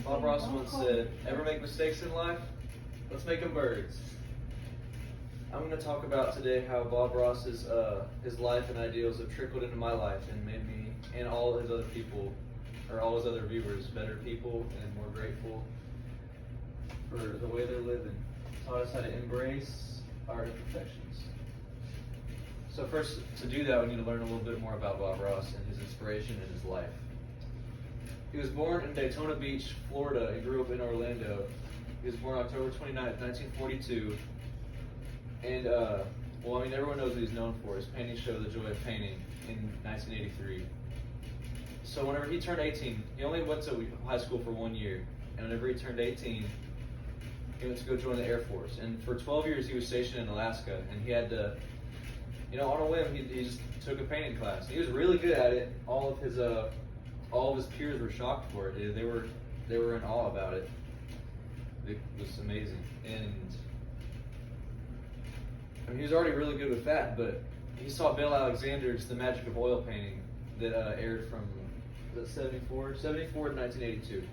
Bob Ross once said, "Ever make mistakes in life? Let's make them birds." I'm going to talk about today how Bob Ross's his life and ideals have trickled into my life and made me and all his other people, or all his other viewers, better people and more grateful for the way they're living. Taught us how to embrace our imperfections. So first, to do that, we need to learn a little bit more about Bob Ross and his inspiration in his life. He was born in Daytona Beach, Florida, and grew up in Orlando. He was born October 29th, 1942. And, everyone knows what he's known for, his painting show, The Joy of Painting, in 1983. So whenever he turned 18, he only went to high school for 1 year. And whenever he turned 18, he went to go join the Air Force. And for 12 years, he was stationed in Alaska. And he had to, on a whim, he just took a painting class. He was really good at it. All of his peers were shocked for it. They were in awe about it. It was amazing. And he was already really good with that, but he saw Bill Alexander's The Magic of Oil painting that aired from 74 to 1982.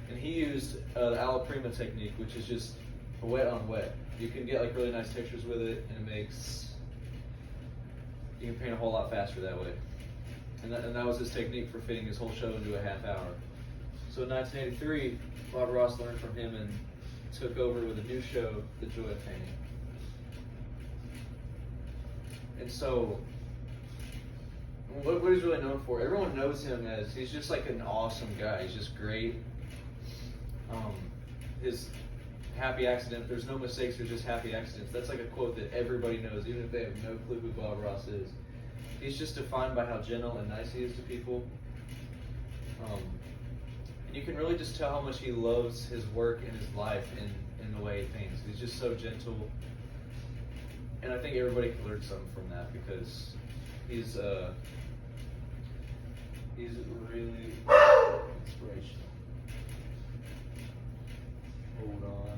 And he used the Alla Prima technique, which is just wet on wet. You can get like really nice pictures with it, and you can paint a whole lot faster that way. And that was his technique for fitting his whole show into a half hour. So in 1983, Bob Ross learned from him and took over with a new show, The Joy of Painting. And so, what he's really known for, everyone knows him as, he's just like an awesome guy. He's just great. His happy accident, there's no mistakes, there's just happy accidents. That's like a quote that everybody knows, even if they have no clue who Bob Ross is. He's just defined by how gentle and nice he is to people. And you can really just tell how much he loves his work and his life in the way he paints. He's just so gentle. And I think everybody can learn something from that because he's really inspirational. Hold on.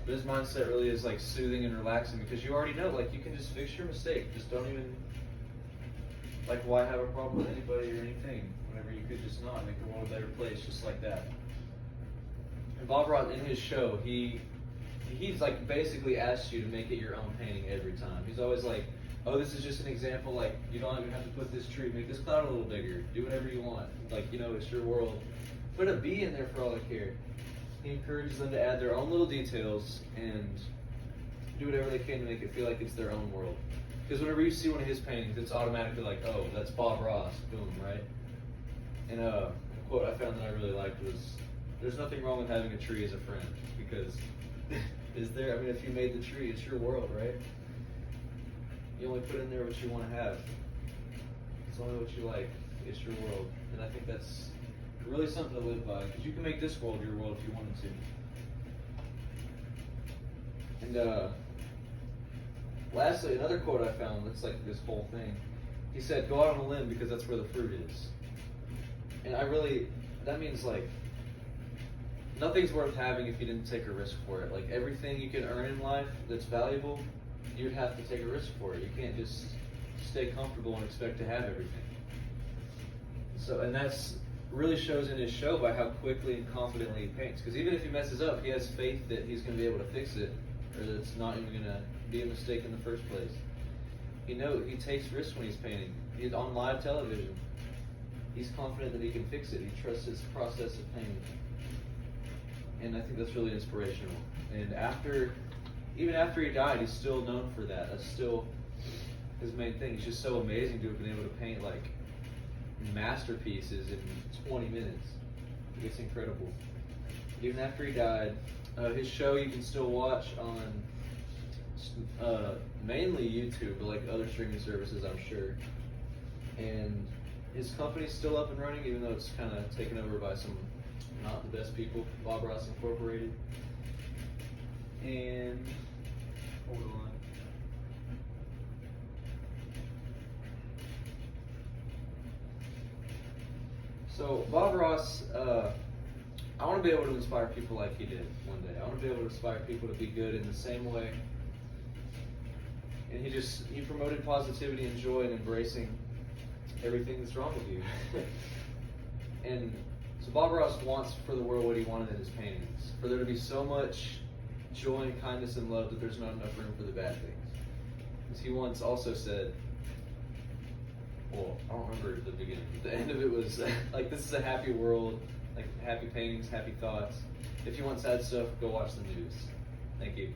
But his mindset really is like soothing and relaxing because you already know, like you can just fix your mistake. Just don't even, like why have a problem with anybody or anything whenever you could just not make the world a better place just like that. And Bob Ross, in his show, he's like basically asks you to make it your own painting every time. He's always like, oh, this is just an example, like you don't even have to put this tree, make this cloud a little bigger, do whatever you want. Like, it's your world. Put a bee in there for all I care. He encourages them to add their own little details and do whatever they can to make it feel like it's their own world. Because whenever you see one of his paintings, it's automatically like, oh, that's Bob Ross, boom, right? And a quote I found that I really liked was, there's nothing wrong with having a tree as a friend, because is there? I mean, if you made the tree, it's your world, right? You only put in there what you want to have. It's only what you like. It's your world. And I think that's really something to live by, because you can make this world your world if you wanted to. And lastly, another quote I found that's like this whole thing. He said, go out on a limb because that's where the fruit is. And that means like, nothing's worth having if you didn't take a risk for it. Like everything you can earn in life that's valuable, you'd have to take a risk for it. You can't just stay comfortable and expect to have everything. So, and that's really shows in his show by how quickly and confidently he paints. Because even if he messes up, he has faith that he's going to be able to fix it, or that it's not even going to be a mistake in the first place. He takes risks when he's painting. He's on live television. He's confident that he can fix it. He trusts his process of painting. And I think that's really inspirational. And even after he died, he's still known for that. That's still his main thing. He's just so amazing to have been able to paint like masterpieces in 20 minutes. It's incredible. Even after he died, his show you can still watch on mainly YouTube, but like other streaming services, I'm sure. And his company's still up and running, even though it's kind of taken over by some not the best people, Bob Ross Incorporated. And hold on. So Bob Ross, I want to be able to inspire people like he did one day. I want to be able to inspire people to be good in the same way. And he promoted positivity and joy and embracing everything that's wrong with you. And so Bob Ross wants for the world what he wanted in his paintings, for there to be so much joy and kindness and love that there's not enough room for the bad things. As he once also said, well, I don't remember the beginning, but the end of it was like, this is a happy world, like happy paintings, happy thoughts. If you want sad stuff, go watch the news. Thank you.